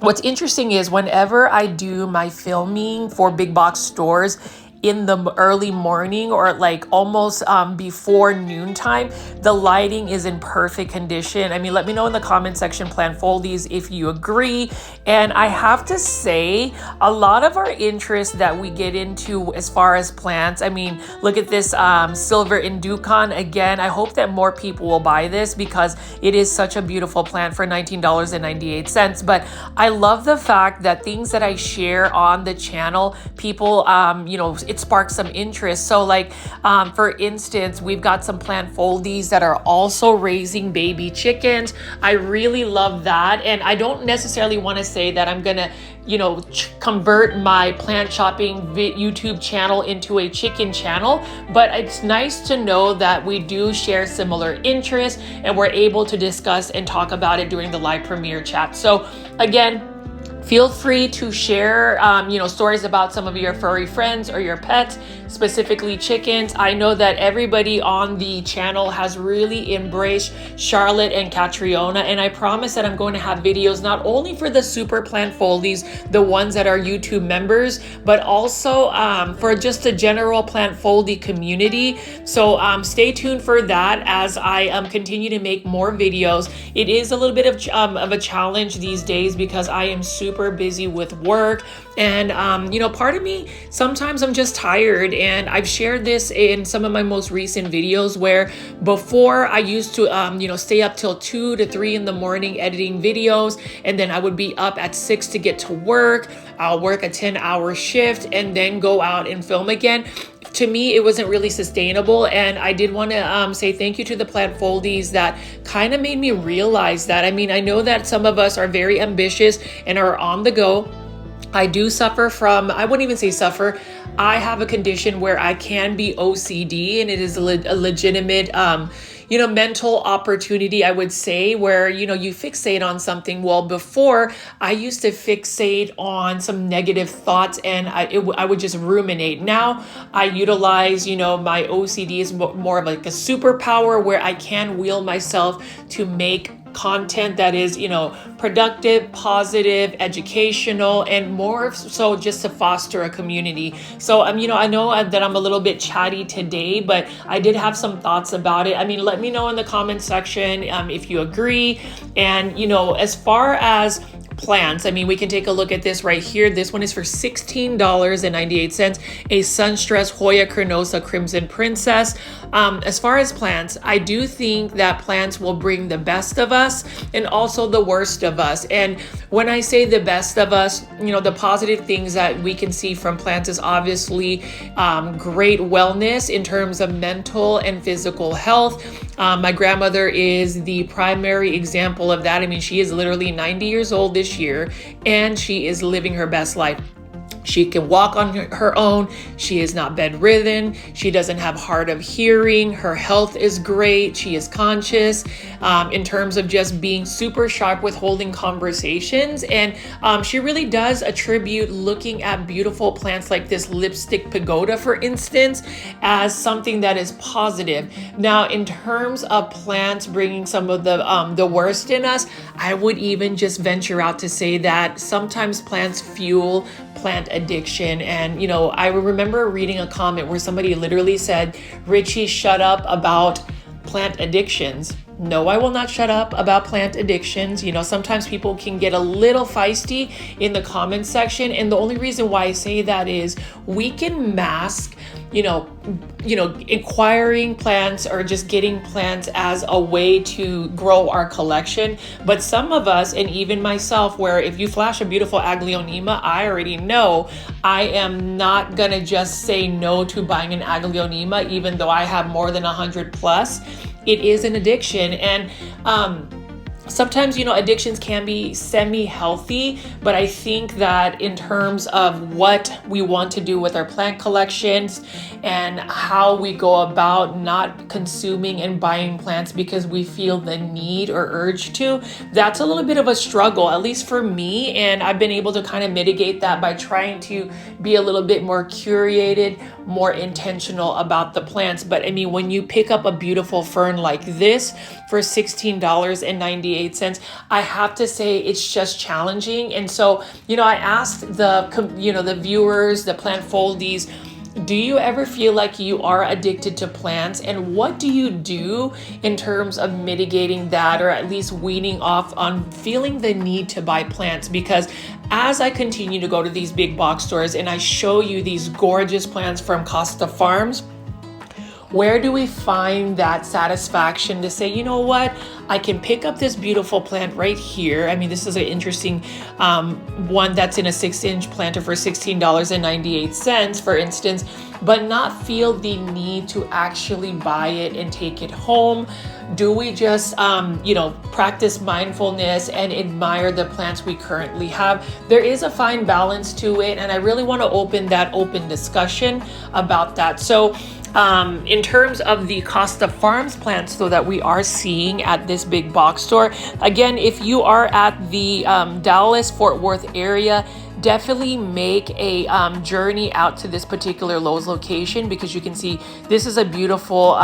what's interesting is whenever I do my filming for big box stores in the early morning or like almost before noontime, the lighting is in perfect condition. I mean, let me know in the comment section, plant foldies, if you agree. And I have to say, a lot of our interest that we get into as far as plants, I mean, look at this silver inducon. Again, I hope that more people will buy this because it is such a beautiful plant for $19.98. But I love the fact that things that I share on the channel, people, you know, it sparks some interest. So like, for instance, we've got some plant foldies that are also raising baby chickens. I really love that. And I don't necessarily want to say that I'm gonna, you know, convert my plant shopping YouTube channel into a chicken channel, but it's nice to know that we do share similar interests and we're able to discuss and talk about it during the live premiere chat. So again, feel free to share, you know, stories about some of your furry friends or your pets, specifically chickens. I know that everybody on the channel has really embraced Charlotte and Catriona, and I promise that I'm going to have videos not only for the super plant foldies, the ones that are YouTube members, but also for just the general plant foldy community. So stay tuned for that as I continue to make more videos. It is a little bit of a challenge these days because I am super busy with work, and you know, part of me, sometimes I'm just tired. And I've shared this in some of my most recent videos where before I used to you know, stay up till 2 to 3 in the morning editing videos, and then I would be up at 6 to get to work. I'll work a 10-hour shift and then go out and film again. To me, it wasn't really sustainable, and I did want to say thank you to the plant foldies that kind of made me realize that. I mean, I know that some of us are very ambitious and are on the go. I do suffer from, I wouldn't even say suffer, I have a condition where I can be OCD, and it is a legitimate you know, mental opportunity, I would say, where, you know, you fixate on something. Well, before I used to fixate on some negative thoughts and I would just ruminate. Now I utilize, you know, my OCD is more of like a superpower where I can will myself to make content that is, you know, productive, positive, educational, and more so just to foster a community. So you know, I know that I'm a little bit chatty today, but I did have some thoughts about it. I mean, let me know in the comment section if you agree. And you know, as far as plants, I mean, we can take a look at this right here. This one is for $16.98, a Sunstress Hoya Carnosa Crimson Princess. As far as plants, I do think that plants will bring the best of us and also the worst of us. And when I say the best of us, you know, the positive things that we can see from plants is obviously great wellness in terms of mental and physical health. My grandmother is the primary example of that. I mean, she is literally 90 years old this year, and she is living her best life. She can walk on her own. She is not bedridden. She doesn't have hard of hearing. Her health is great. She is conscious in terms of just being super sharp with holding conversations. And she really does attribute looking at beautiful plants like this lipstick pagoda, for instance, as something that is positive. Now, in terms of plants bringing some of the worst in us, I would even just venture out to say that sometimes plants fuel plant addiction. And you know, I remember reading a comment where somebody literally said, "Richie, shut up about plant addictions." No, I will not shut up about plant addictions. You know, sometimes people can get a little feisty in the comment section, and the only reason why I say that is we can mask acquiring plants or just getting plants as a way to grow our collection. But some of us, and even myself, where if you flash a beautiful Aglaonema, I already know I am not gonna just say no to buying an Aglaonema, even though I have more than 100 plus. It is an addiction, and sometimes, addictions can be semi-healthy, but I think that in terms of what we want to do with our plant collections and how we go about not consuming and buying plants because we feel the need or urge to, that's a little bit of a struggle, at least for me. And I've been able to kind of mitigate that by trying to be a little bit more curated, more intentional about the plants. But I mean, when you pick up a beautiful fern like this for $16.98, I have to say it's just challenging. And so, I asked the viewers, the plant foldies, do you ever feel like you are addicted to plants? And what do you do in terms of mitigating that, or at least weaning off on feeling the need to buy plants? Because as I continue to go to these big box stores and I show you these gorgeous plants from Costa Farms, where do we find that satisfaction to say, you know what, I can pick up this beautiful plant right here. I mean, this is an interesting one that's in a 6-inch planter for $16.98, for instance, but not feel the need to actually buy it and take it home? Do we just, practice mindfulness and admire the plants we currently have? There is a fine balance to it, and I really want to open that discussion about that. So, in terms of the Costa Farms plants, though, that we are seeing at this big box store, again, if you are at the Dallas-Fort Worth area, definitely make a journey out to this particular Lowe's location, because you can see this is a beautiful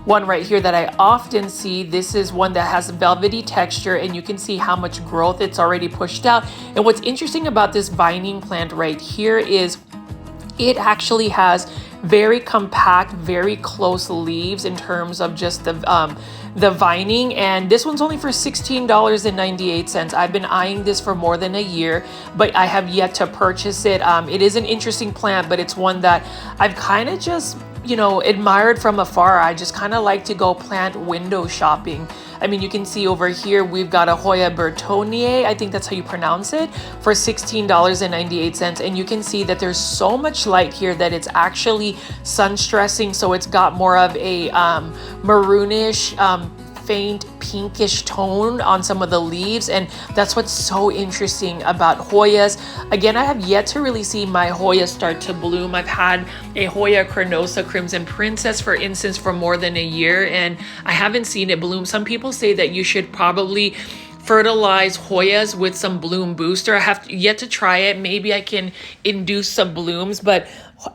one right here that I often see. This is one that has velvety texture, and you can see how much growth it's already pushed out. And what's interesting about this vining plant right here is it actually has very compact, very close leaves in terms of just the vining. And this one's only for $16.98. I've been eyeing this for more than a year, but I have yet to purchase it. It is an interesting plant, but it's one that I've kind of just admired from afar. I just kind of like to go plant window shopping. I mean, you can see over here, we've got a Hoya Bertonier, I think that's how you pronounce it, for $16.98. And you can see that there's so much light here that it's actually sun stressing. So it's got more of a maroonish, faint pinkish tone on some of the leaves, and that's what's so interesting about Hoyas. Again, I have yet to really see my Hoya start to bloom. I've had a Hoya Carnosa Crimson Princess, for instance, for more than a year, and I haven't seen it bloom. Some people say that you should probably fertilize Hoyas with some bloom booster. I have yet to try it. Maybe I can induce some blooms, but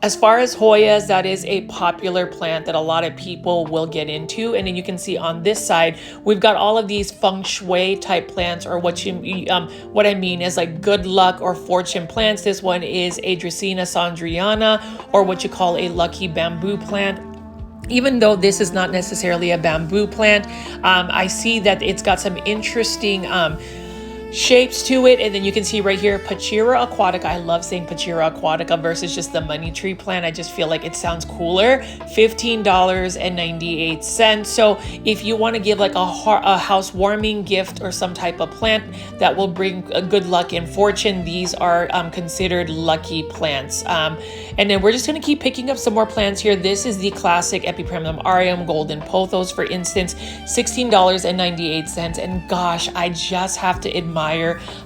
as far as Hoyas, that is a popular plant that a lot of people will get into. And then you can see on this side, we've got all of these feng shui type plants, or what I mean is like good luck or fortune plants. This one is a Dracaena Sandriana, or what you call a lucky bamboo plant. Even though this is not necessarily a bamboo plant, I see that it's got some interesting shapes to it. And then you can see right here, Pachira aquatica. I love saying Pachira aquatica versus just the money tree plant. I just feel like it sounds cooler. $15.98. So if you want to give like a housewarming gift or some type of plant that will bring good luck and fortune, these are considered lucky plants. And then we're just going to keep picking up some more plants here. This is the classic Epipremnum aureum golden pothos, for instance, $16.98. And gosh, I just have to admire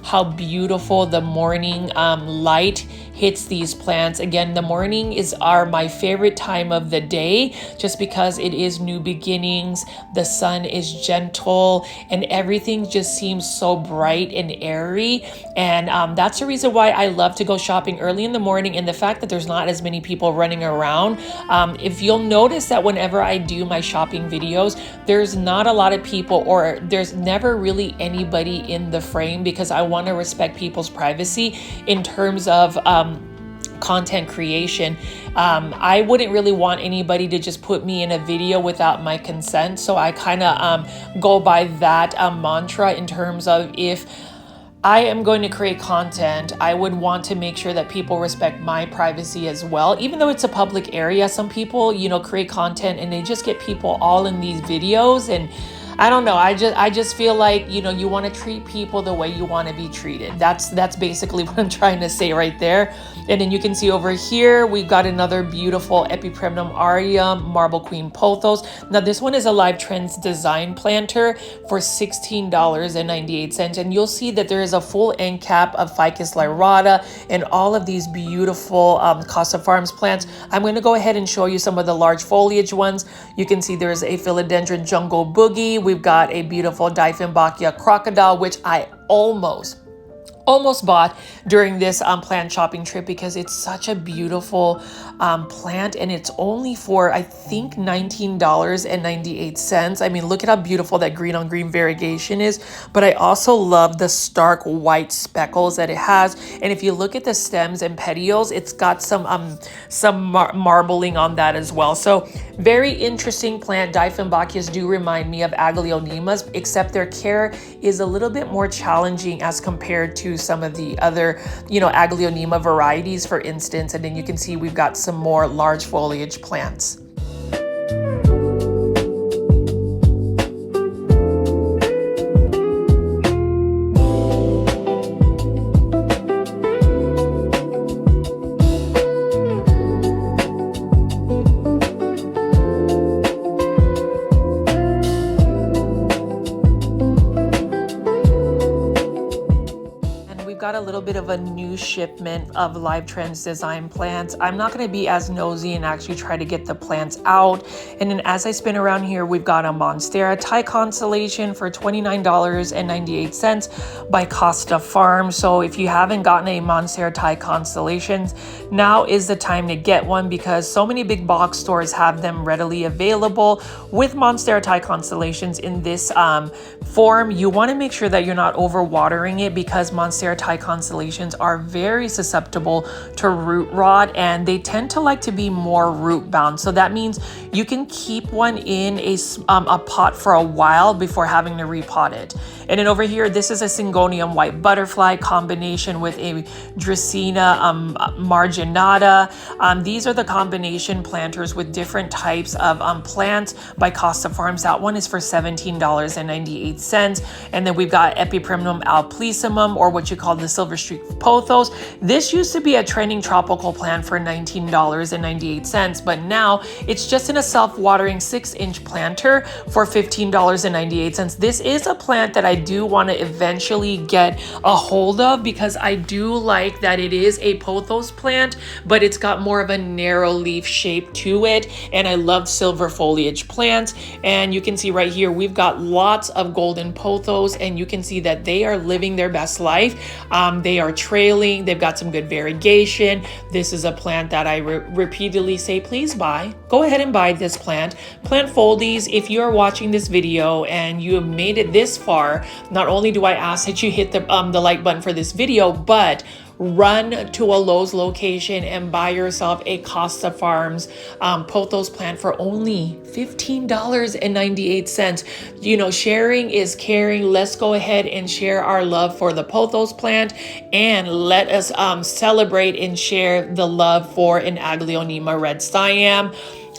how beautiful the morning light hits these plants. Again, the morning is my favorite time of the day, just because it is new beginnings, the sun is gentle, and everything just seems so bright and airy. And that's the reason why I love to go shopping early in the morning, and the fact that there's not as many people running around. If you'll notice that whenever I do my shopping videos, there's not a lot of people, or there's never really anybody in the frame, because I want to respect people's privacy in terms of content creation. I wouldn't really want anybody to just put me in a video without my consent. So I kind of go by that mantra in terms of, if I am going to create content, I would want to make sure that people respect my privacy as well. Even though it's a public area, some people, you know, create content and they just get people all in these videos, and I don't know. I just feel like, you know, you want to treat people the way you want to be treated. That's basically what I'm trying to say right there. And then you can see over here, we've got another beautiful Epipremnum aureum Marble Queen Pothos. Now this one is a Live Trends design planter for $16.98. And you'll see that there is a full end cap of Ficus lyrata and all of these beautiful Costa Farms plants. I'm going to go ahead and show you some of the large foliage ones. You can see there's a Philodendron Jungle Boogie. We've got a beautiful Dieffenbachia crocodile, which I almost bought during this plant shopping trip because it's such a beautiful plant, and it's only for, I think, $19.98. I mean, look at how beautiful that green on green variegation is, but I also love the stark white speckles that it has. And if you look at the stems and petioles, it's got some marbling on that as well. So very interesting plant. Dieffenbachias do remind me of Aglaonemas, except their care is a little bit more challenging as compared to some of the other, you know, Aglaonema varieties, for instance. And then you can see we've got some more large foliage plants. Got a little bit of a new shipment of Live Trends design plants. I'm not going to be as nosy and actually try to get the plants out. And then as I spin around here, we've got a Monstera Constellation for $29.98 by Costa Farms. So if you haven't gotten a Monstera Constellations, now is the time to get one, because so many big box stores have them readily available. With Monstera Constellations in this form, you want to make sure that you're not overwatering it, because Monstera Constellations are very susceptible to root rot, and they tend to like to be more root bound. So that means you can keep one in a pot for a while before having to repot it. And then over here, this is a Syngonium white butterfly combination with a Dracaena marginata. These are the combination planters with different types of plants by Costa Farms. That one is for $17.98. And then we've got Epipremnum alplicimum, or what you call the silver streak pothos. This used to be a trending tropical plant for $19.98, but now it's just in a self-watering 6-inch planter for $15.98. This is a plant that I do want to eventually get a hold of, because I do like that it is a pothos plant, but it's got more of a narrow leaf shape to it, and I love silver foliage plants. And you can see right here, we've got lots of golden pothos, and you can see that they are living their best life. They are trailing, they've got some good variegation. This is a plant that I repeatedly say, please buy. Go ahead and buy this plant. Plant foldies, if you are watching this video and you have made it this far, not only do I ask that you hit the like button for this video, but run to a Lowe's location and buy yourself a Costa Farms pothos plant for only $15.98. You know, sharing is caring. Let's go ahead and share our love for the pothos plant, and let us celebrate and share the love for an Aglaonema red Siam.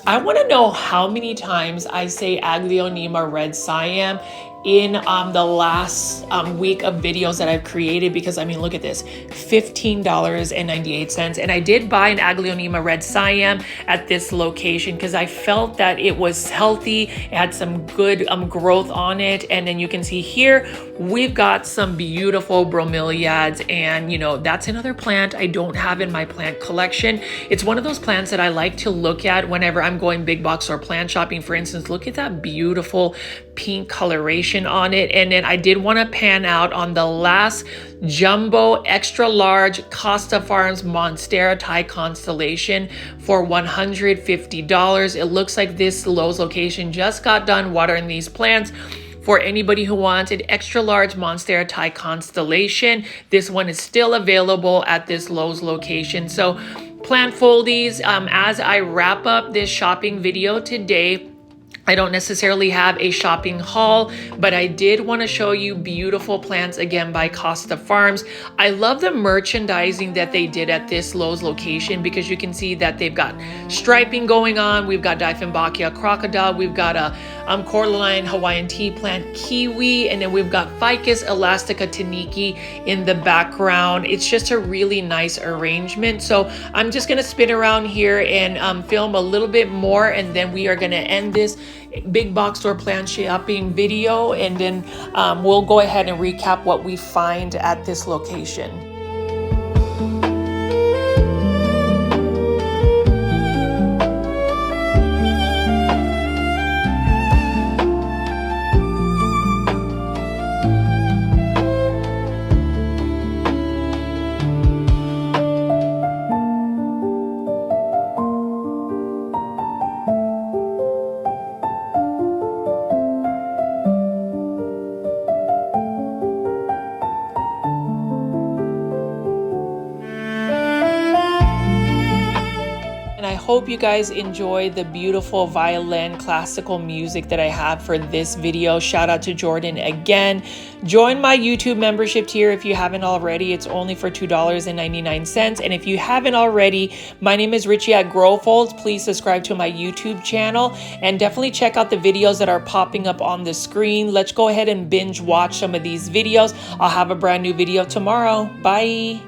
I want to know how many times I say Aglaonema red Siam in the last week of videos that I've created, because I mean, look at this, $15.98. And I did buy an Aglaonema red Siam at this location because I felt that it was healthy. It had some good growth on it. And then you can see here, we've got some beautiful bromeliads, and you know, that's another plant I don't have in my plant collection. It's one of those plants that I like to look at whenever I'm going big box or plant shopping. For instance, look at that beautiful pink coloration on it. And then I did want to pan out on the last jumbo extra large Costa Farms Monstera Constellation for $150. It looks like this Lowe's location just got done watering these plants. For anybody who wanted extra large Monstera Constellation, this one is still available at this Lowe's location. So plant foldies, as I wrap up this shopping video today, I don't necessarily have a shopping haul, but I did want to show you beautiful plants again by Costa Farms. I love the merchandising that they did at this Lowe's location because you can see that they've got striping going on. We've got Dieffenbachia crocodile. We've got a cordyline Hawaiian tea plant kiwi, and then we've got Ficus elastica taniki in the background. It's just a really nice arrangement. So I'm just going to spin around here and film a little bit more, and then we are going to end this big box store plant shopping video, and then we'll go ahead and recap what we find at this location. I hope you guys enjoy the beautiful violin classical music that I have for this video. Shout out to Jordan again. Join my YouTube membership tier if you haven't already. It's only for $2.99. And if you haven't already, my name is Richie at Growfolds. Please subscribe to my YouTube channel and definitely check out the videos that are popping up on the screen. Let's go ahead and binge watch some of these videos. I'll have a brand new video tomorrow. Bye.